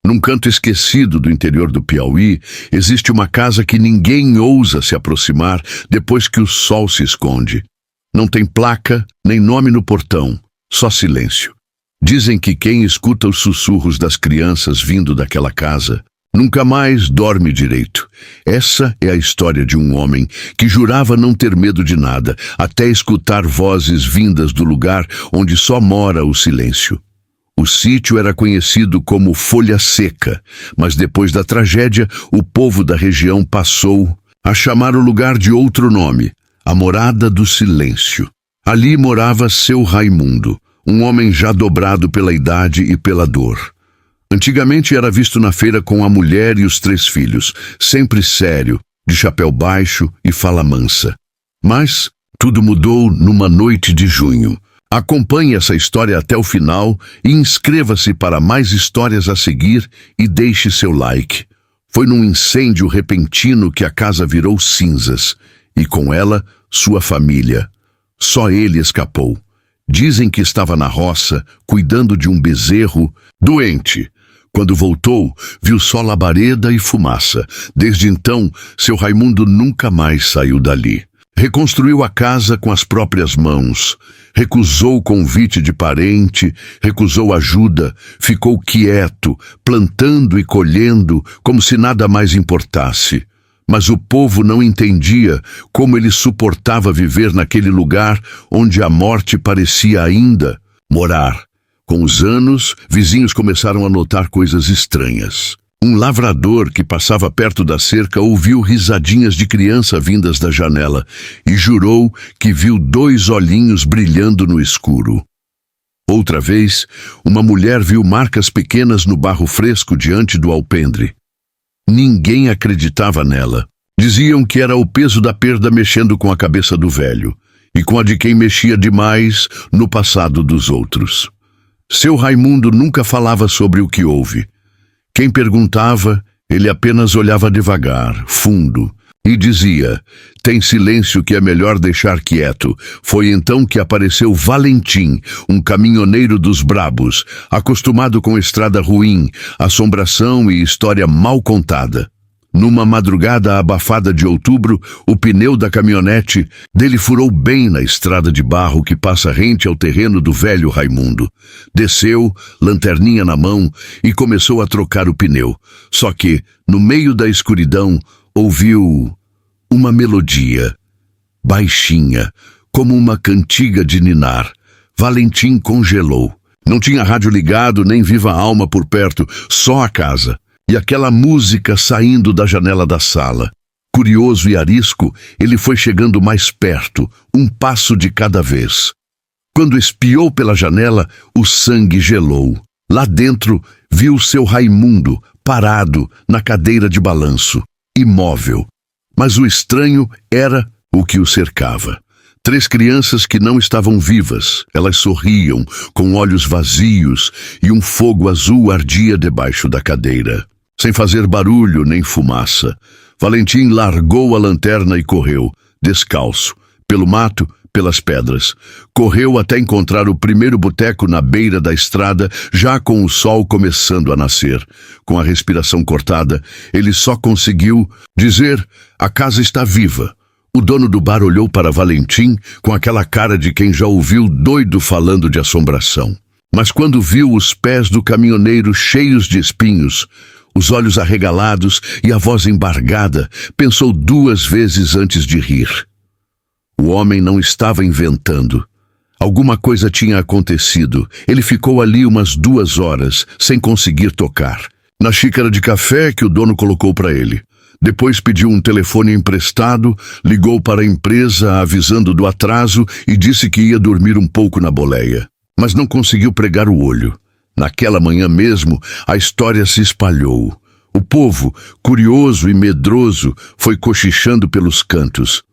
Num canto esquecido do interior do Piauí, existe uma casa que ninguém ousa se aproximar depois que o sol se esconde. Não tem placa, nem nome no portão, só silêncio. Dizem que quem escuta os sussurros das crianças vindo daquela casa nunca mais dorme direito. Essa é a história de um homem que jurava não ter medo de nada, até escutar vozes vindas do lugar onde só mora o silêncio. O sítio era conhecido como Folha Seca, mas depois da tragédia, o povo da região passou a chamar o lugar de outro nome, a Morada do Silêncio. Ali morava seu Raimundo, um homem já dobrado pela idade e pela dor. Antigamente era visto na feira com a mulher e os 3 filhos, sempre sério, de chapéu baixo e fala mansa. Mas tudo mudou numa noite de junho. Acompanhe essa história até o final e inscreva-se para mais histórias a seguir e deixe seu like. Foi num incêndio repentino que a casa virou cinzas, e com ela, sua família. Só ele escapou. Dizem que estava na roça, cuidando de um bezerro doente. Quando voltou, viu só labareda e fumaça. Desde então, seu Raimundo nunca mais saiu dali. Reconstruiu a casa com as próprias mãos. Recusou o convite de parente, recusou ajuda, ficou quieto, plantando e colhendo, como se nada mais importasse. Mas o povo não entendia como ele suportava viver naquele lugar onde a morte parecia ainda morar. Com os anos, vizinhos começaram a notar coisas estranhas. Um lavrador que passava perto da cerca ouviu risadinhas de criança vindas da janela e jurou que viu 2 olhinhos brilhando no escuro. Outra vez, uma mulher viu marcas pequenas no barro fresco diante do alpendre. Ninguém acreditava nela. Diziam que era o peso da perda mexendo com a cabeça do velho e com a de quem mexia demais no passado dos outros. Seu Raimundo nunca falava sobre o que houve. Quem perguntava, ele apenas olhava devagar, fundo, e dizia: tem silêncio que é melhor deixar quieto. Foi então que apareceu Valentim, um caminhoneiro dos brabos, acostumado com estrada ruim, assombração e história mal contada. Numa madrugada abafada de outubro, o pneu da caminhonete dele furou bem na estrada de barro que passa rente ao terreno do velho Raimundo. Desceu, lanterninha na mão, e começou a trocar o pneu. Só que, no meio da escuridão, ouviu uma melodia, baixinha, como uma cantiga de ninar. Valentim congelou. Não tinha rádio ligado, nem viva alma por perto, só a casa. E aquela música saindo da janela da sala. Curioso e arisco, ele foi chegando mais perto, um passo de cada vez. Quando espiou pela janela, o sangue gelou. Lá dentro, viu seu Raimundo, parado, na cadeira de balanço, imóvel. Mas o estranho era o que o cercava. 3 crianças que não estavam vivas. Elas sorriam, com olhos vazios, e um fogo azul ardia debaixo da cadeira. Sem fazer barulho nem fumaça, Valentim largou a lanterna e correu, descalço, pelo mato, pelas pedras. Correu até encontrar o primeiro boteco na beira da estrada, já com o sol começando a nascer. Com a respiração cortada, ele só conseguiu dizer: a casa está viva. O dono do bar olhou para Valentim com aquela cara de quem já ouviu doido falando de assombração. Mas quando viu os pés do caminhoneiro cheios de espinhos, os olhos arregalados e a voz embargada, pensou 2 vezes antes de rir. O homem não estava inventando. Alguma coisa tinha acontecido. Ele ficou ali umas 2 horas, sem conseguir tocar, na xícara de café que o dono colocou para ele. Depois pediu um telefone emprestado, ligou para a empresa avisando do atraso e disse que ia dormir um pouco na boleia. Mas não conseguiu pregar o olho. Naquela manhã mesmo, a história se espalhou. O povo, curioso e medroso, foi cochichando pelos cantos.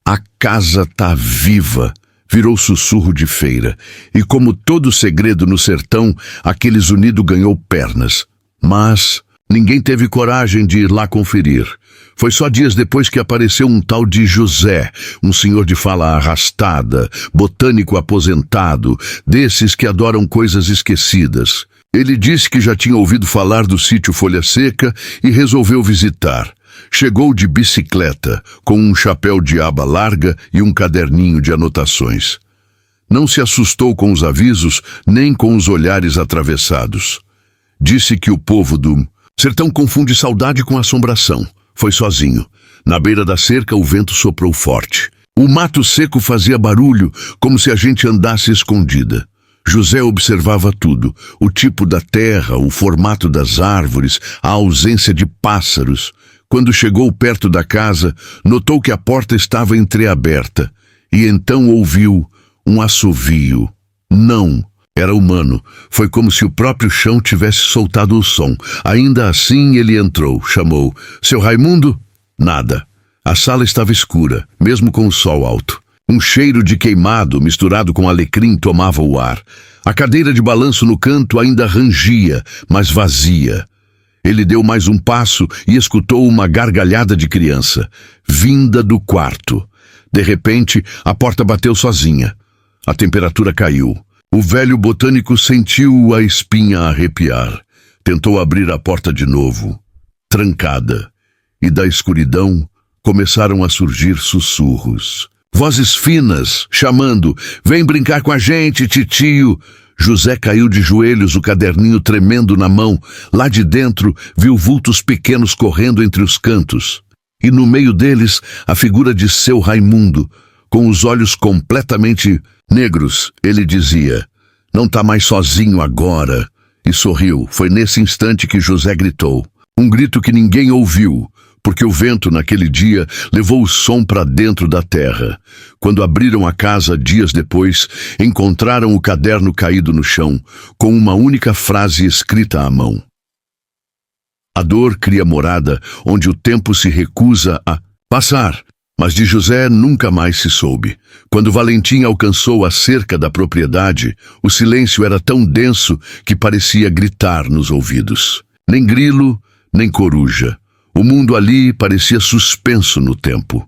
A casa tá viva, virou sussurro de feira. E como todo segredo no sertão, aquele zunido ganhou pernas. Mas ninguém teve coragem de ir lá conferir. Foi só dias depois que apareceu um tal de José, um senhor de fala arrastada, botânico aposentado, desses que adoram coisas esquecidas. Ele disse que já tinha ouvido falar do sítio Folha Seca e resolveu visitar. Chegou de bicicleta, com um chapéu de aba larga e um caderninho de anotações. Não se assustou com os avisos, nem com os olhares atravessados. Disse que o povo do sertão confunde saudade com assombração. Foi sozinho. Na beira da cerca, o vento soprou forte. O mato seco fazia barulho, como se a gente andasse escondida. José observava tudo: o tipo da terra, o formato das árvores, a ausência de pássaros. Quando chegou perto da casa, notou que a porta estava entreaberta, e então ouviu um assovio. Não, era humano. Foi como se o próprio chão tivesse soltado o som. Ainda assim ele entrou, chamou: "Seu Raimundo?" Nada. A sala estava escura, mesmo com o sol alto. Um cheiro de queimado misturado com alecrim tomava o ar. A cadeira de balanço no canto ainda rangia, mas vazia. Ele deu mais um passo e escutou uma gargalhada de criança, vinda do quarto. De repente, a porta bateu sozinha. A temperatura caiu. O velho botânico sentiu a espinha arrepiar. Tentou abrir a porta de novo. Trancada. E da escuridão começaram a surgir sussurros. Vozes finas, chamando: "Vem brincar com a gente, titio!" José caiu de joelhos, o caderninho tremendo na mão. Lá de dentro, viu vultos pequenos correndo entre os cantos. E no meio deles, a figura de seu Raimundo, com os olhos completamente negros. Ele dizia: "Não tá mais sozinho agora." E sorriu. Foi nesse instante que José gritou. Um grito que ninguém ouviu, porque o vento naquele dia levou o som para dentro da terra. Quando abriram a casa dias depois, encontraram o caderno caído no chão, com uma única frase escrita à mão: "A dor cria morada onde o tempo se recusa a passar." Mas de José nunca mais se soube. Quando Valentim alcançou a cerca da propriedade, o silêncio era tão denso que parecia gritar nos ouvidos. Nem grilo, nem coruja. O mundo ali parecia suspenso no tempo.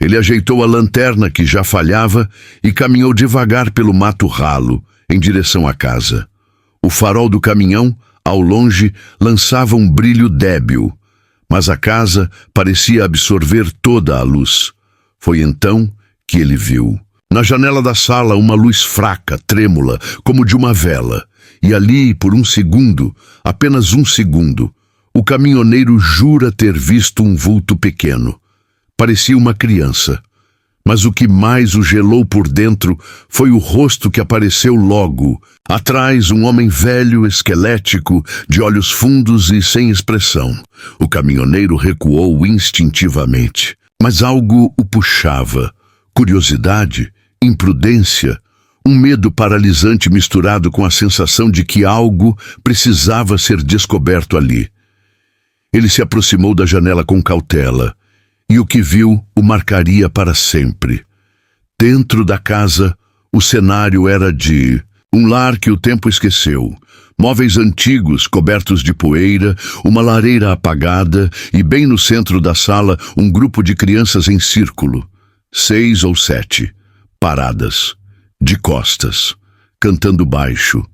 Ele ajeitou a lanterna que já falhava e caminhou devagar pelo mato ralo, em direção à casa. O farol do caminhão, ao longe, lançava um brilho débil, mas a casa parecia absorver toda a luz. Foi então que ele viu, na janela da sala, uma luz fraca, trêmula, como de uma vela. E ali, por um segundo, apenas um segundo, o caminhoneiro jura ter visto um vulto pequeno. Parecia uma criança. Mas o que mais o gelou por dentro foi o rosto que apareceu logo. Atrás, um homem velho, esquelético, de olhos fundos e sem expressão. O caminhoneiro recuou instintivamente. Mas algo o puxava. Curiosidade, imprudência, um medo paralisante misturado com a sensação de que algo precisava ser descoberto ali. Ele se aproximou da janela com cautela, e o que viu o marcaria para sempre. Dentro da casa, o cenário era de um lar que o tempo esqueceu. Móveis antigos cobertos de poeira, uma lareira apagada e bem no centro da sala um grupo de crianças em círculo. 6 ou 7, paradas, de costas, cantando baixo,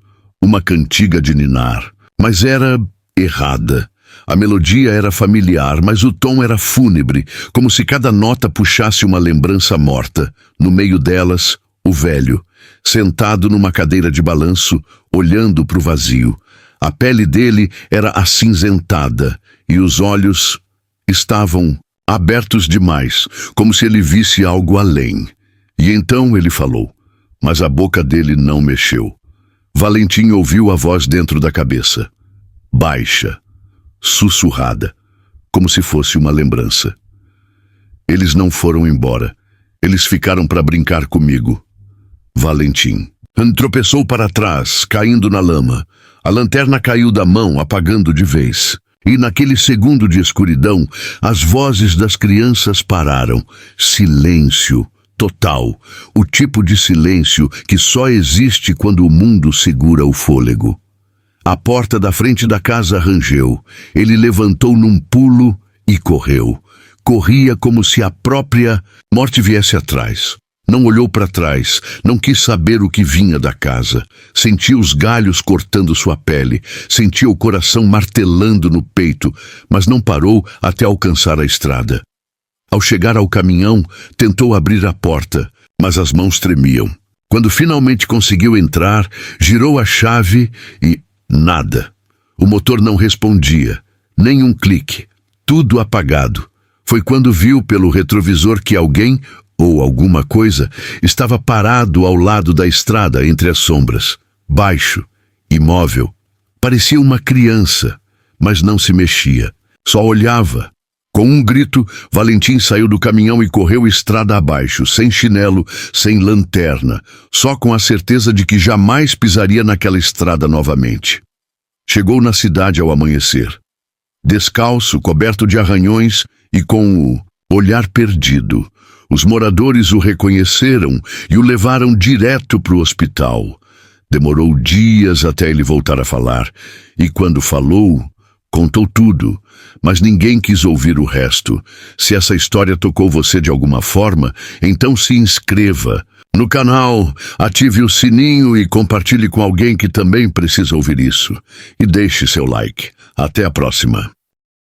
uma cantiga de ninar. Mas era errada. A melodia era familiar, mas o tom era fúnebre, como se cada nota puxasse uma lembrança morta. No meio delas, o velho, sentado numa cadeira de balanço, olhando para o vazio. A pele dele era acinzentada e os olhos estavam abertos demais, como se ele visse algo além. E então ele falou, mas a boca dele não mexeu. Valentim ouviu a voz dentro da cabeça, baixa, sussurrada, como se fosse uma lembrança. Eles não foram embora. Eles ficaram para brincar comigo. Valentim tropeçou para trás, caindo na lama. A lanterna caiu da mão, apagando de vez. E naquele segundo de escuridão, as vozes das crianças pararam. Silêncio total. O tipo de silêncio que só existe quando o mundo segura o fôlego. A porta da frente da casa rangeu. Ele levantou num pulo e correu. Corria como se a própria morte viesse atrás. Não olhou para trás, não quis saber o que vinha da casa. Sentia os galhos cortando sua pele, sentia o coração martelando no peito, mas não parou até alcançar a estrada. Ao chegar ao caminhão, tentou abrir a porta, mas as mãos tremiam. Quando finalmente conseguiu entrar, girou a chave e nada. O motor não respondia, nem um clique, tudo apagado. Foi quando viu pelo retrovisor que alguém, ou alguma coisa, estava parado ao lado da estrada entre as sombras, baixo, imóvel. Parecia uma criança, mas não se mexia, só olhava. Com um grito, Valentim saiu do caminhão e correu estrada abaixo, sem chinelo, sem lanterna, só com a certeza de que jamais pisaria naquela estrada novamente. Chegou na cidade ao amanhecer, descalço, coberto de arranhões e com o olhar perdido. Os moradores o reconheceram e o levaram direto para o hospital. Demorou dias até ele voltar a falar, e quando falou, contou tudo, mas ninguém quis ouvir o resto. Se essa história tocou você de alguma forma, então se inscreva no canal, ative o sininho e compartilhe com alguém que também precisa ouvir isso. E deixe seu like. Até a próxima.